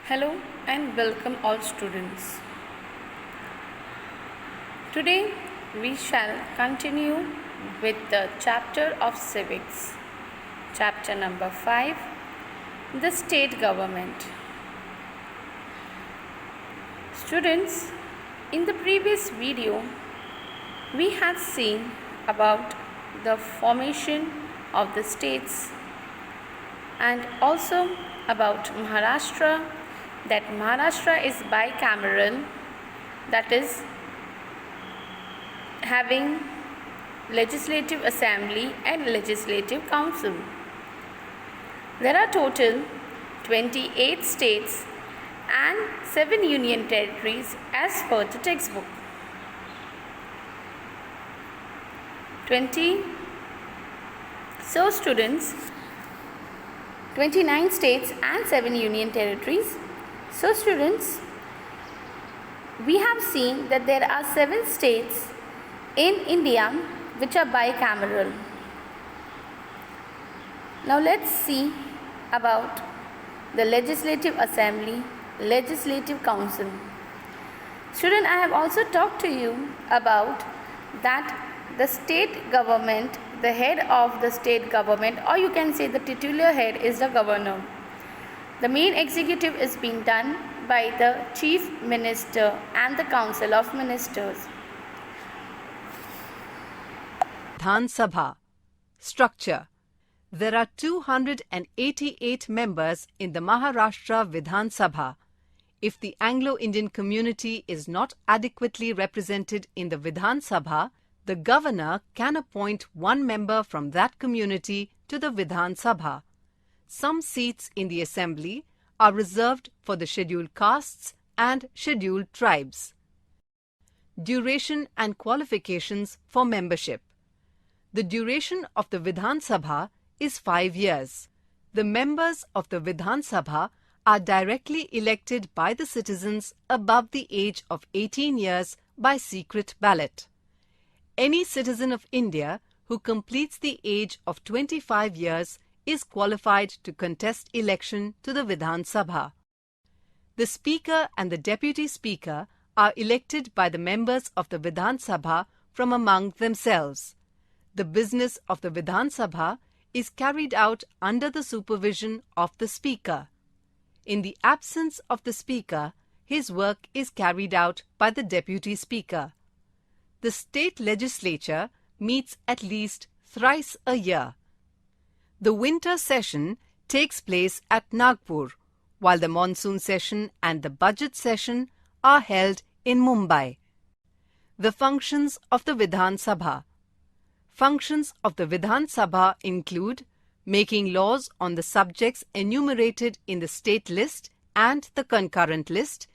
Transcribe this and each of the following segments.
Hello and welcome all students. Today we shall continue with the chapter of civics, chapter number 5, the state government. Students, in the previous video we had seen about the formation of the states and also about Maharashtra, that Maharashtra is bicameral, that is having legislative assembly and legislative council. There are total 28 states and 7 union territories as per the textbook. 29 states and 7 union territories. So students, we have seen that there are 7 states in India which are bicameral. Now let's see about the Legislative Assembly, Legislative Council. Student, I have also talked to you about that the state government, the head of the state government, or you can say the titular head, is the governor. The main executive is being done by the chief minister and the council of ministers. Vidhan Sabha. Structure. There are 288 members in the Maharashtra Vidhan Sabha. If the Anglo-Indian community is not adequately represented in the Vidhan Sabha, the governor can appoint one member from that community to the Vidhan Sabha. Some seats in the assembly are reserved for the scheduled castes and scheduled tribes. Duration and qualifications for membership. The duration of the Vidhan Sabha is 5 years. The members of the Vidhan Sabha are directly elected by the citizens above the age of 18 years by secret ballot. Any citizen of India who completes the age of 25 years is qualified to contest election to the Vidhan Sabha. The Speaker and the Deputy Speaker are elected by the members of the Vidhan Sabha from among themselves. The business of the Vidhan Sabha is carried out under the supervision of the Speaker. In the absence of the Speaker, his work is carried out by the Deputy Speaker. The state legislature meets at least thrice a year. The winter session takes place at Nagpur, while the monsoon session and the budget session are held in Mumbai. The functions of the Vidhan Sabha. Functions of the Vidhan Sabha include making laws on the subjects enumerated in the state list and the concurrent list,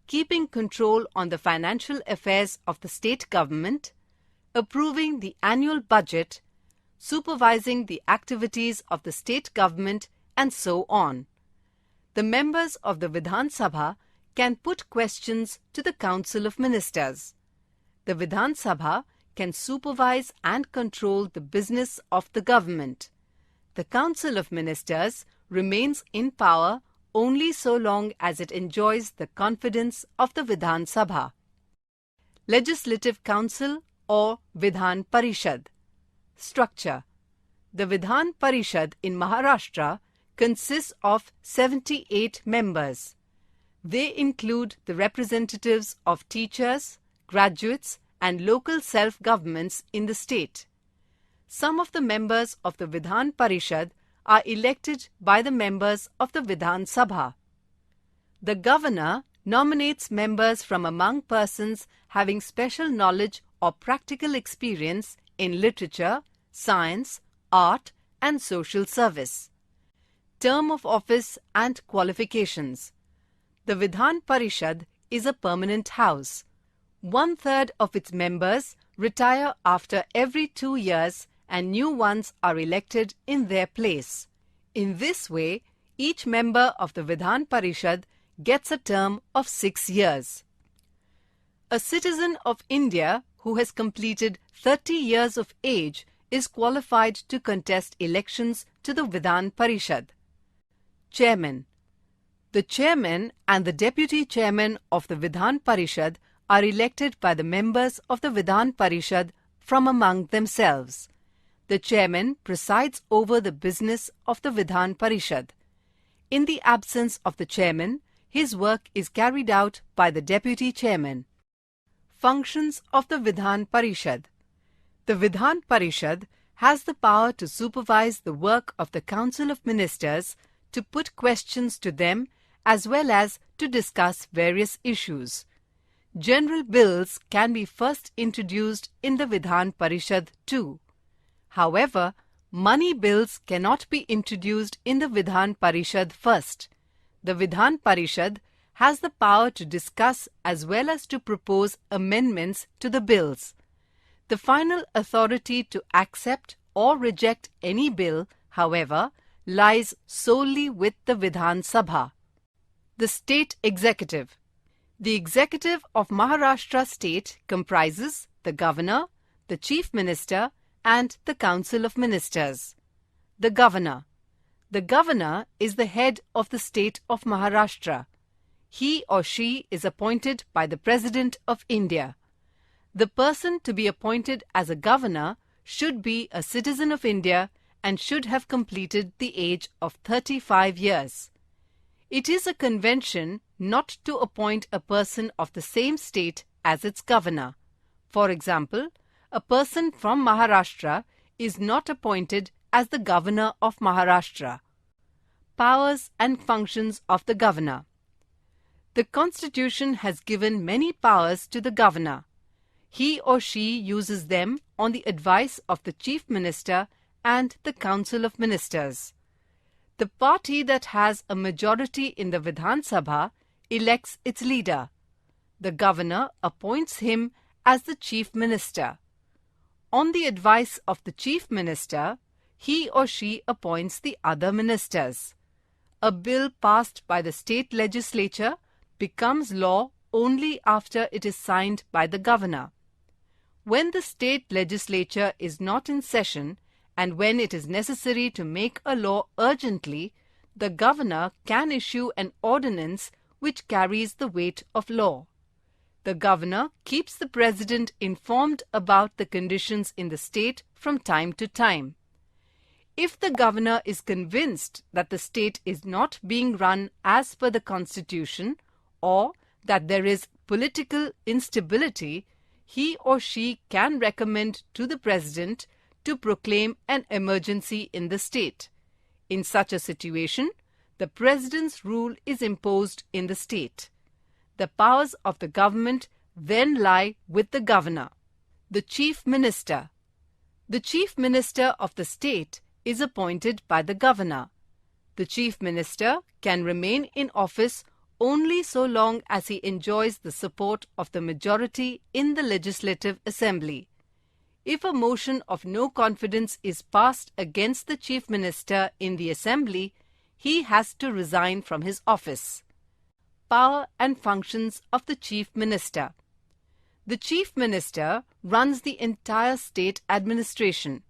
keeping control on the financial affairs of the state government, approving the annual budget, supervising the activities of the state government, and so on. The members of the Vidhan Sabha can put questions to the Council of Ministers. The Vidhan Sabha can supervise and control the business of the government. The Council of Ministers remains in power only so long as it enjoys the confidence of the Vidhan Sabha. Legislative Council or Vidhan Parishad. Structure. The Vidhan Parishad in Maharashtra consists of 78 members. They include the representatives of teachers, graduates, and local self-governments in the state. Some of the members of the Vidhan Parishad are elected by the members of the Vidhan Sabha. The governor nominates members from among persons having special knowledge or practical experience in literature, science, art, and social service. Term of office and qualifications. The Vidhan Parishad is a permanent house. 1/3 of its members retire after every 2 years and new ones are elected in their place. In this way, each member of the Vidhan Parishad gets a term of 6 years. A citizen of India who has completed 30 years of age is qualified to contest elections to the Vidhan Parishad. Chairman. The chairman and the deputy chairman of the Vidhan Parishad are elected by the members of the Vidhan Parishad from among themselves. The chairman presides over the business of the Vidhan Parishad. In the absence of the chairman, his work is carried out by the deputy chairman. Functions of the Vidhan Parishad. The Vidhan Parishad has the power to supervise the work of the Council of Ministers, to put questions to them, as well as to discuss various issues. General bills can be first introduced in the Vidhan Parishad too. However, money bills cannot be introduced in the Vidhan Parishad first. The Vidhan Parishad has the power to discuss as well as to propose amendments to the bills. The final authority to accept or reject any bill, however, lies solely with the Vidhan Sabha. The State Executive. The executive of Maharashtra state comprises the Governor, the Chief Minister and the Council of Ministers. The Governor. The Governor is the head of the state of Maharashtra. He or she is appointed by the President of India. The person to be appointed as a governor should be a citizen of India and should have completed the age of 35 years. It is a convention not to appoint a person of the same state as its governor. For example, a person from Maharashtra is not appointed as the governor of Maharashtra. Powers and functions of the governor. The Constitution has given many powers to the governor. He or she uses them on the advice of the Chief Minister and the Council of Ministers. The party that has a majority in the Vidhan Sabha elects its leader. The governor appoints him as the Chief Minister. On the advice of the Chief Minister, he or she appoints the other ministers. A bill passed by the state legislature becomes law only after it is signed by the governor. When the state legislature is not in session and when it is necessary to make a law urgently, the governor can issue an ordinance which carries the weight of law. The governor keeps the president informed about the conditions in the state from time to time. If the governor is convinced that the state is not being run as per the constitution or that there is political instability, he or she can recommend to the president to proclaim an emergency in the state. In such a situation, the president's rule is imposed in the state. The powers of the government then lie with the governor. The Chief Minister. The Chief Minister of the state is appointed by the governor. The Chief Minister can remain in office only so long as he enjoys the support of the majority in the Legislative Assembly. If a motion of no confidence is passed against the Chief Minister in the Assembly, he has to resign from his office. Power and functions of the Chief Minister. The Chief Minister runs the entire state administration.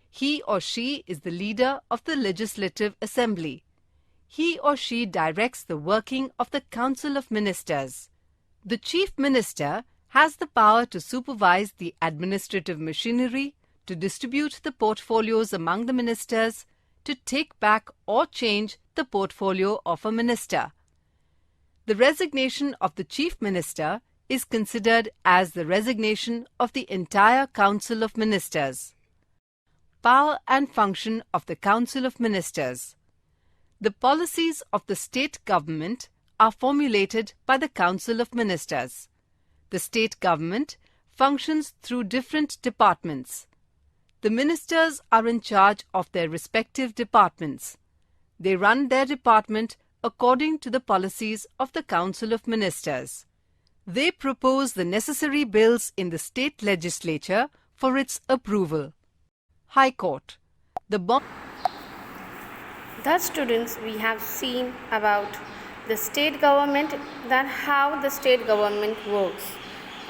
He or she is the leader of the Legislative Assembly. He or she directs the working of the Council of Ministers. The Chief Minister has the power to supervise the administrative machinery, to distribute the portfolios among the ministers, to take back or change the portfolio of a minister. The resignation of the Chief Minister is considered as the resignation of the entire Council of Ministers. Power and function of the Council of Ministers. The policies of the state government are formulated by the Council of Ministers. The state government functions through different departments. The ministers are in charge of their respective departments. They run their department according to the policies of the Council of Ministers. They propose the necessary bills in the state legislature for its approval. High Court. Thus, students, we have seen about the state government, that how the state government works,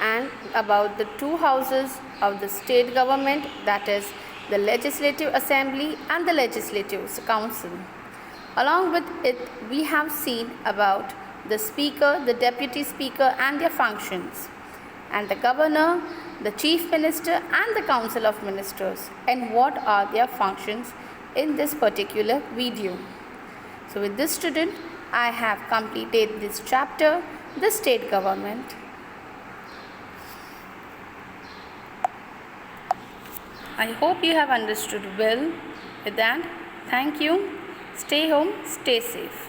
and about the two houses of the state government, that is the Legislative Assembly and the Legislative Council. Along with it, we have seen about the Speaker, the Deputy Speaker and their functions, and the Governor, the Chief Minister and the Council of Ministers, and what are their functions in this particular video. So with this student, I have completed this chapter, the state government. I hope you have understood well. With that, thank you. Stay home, stay safe.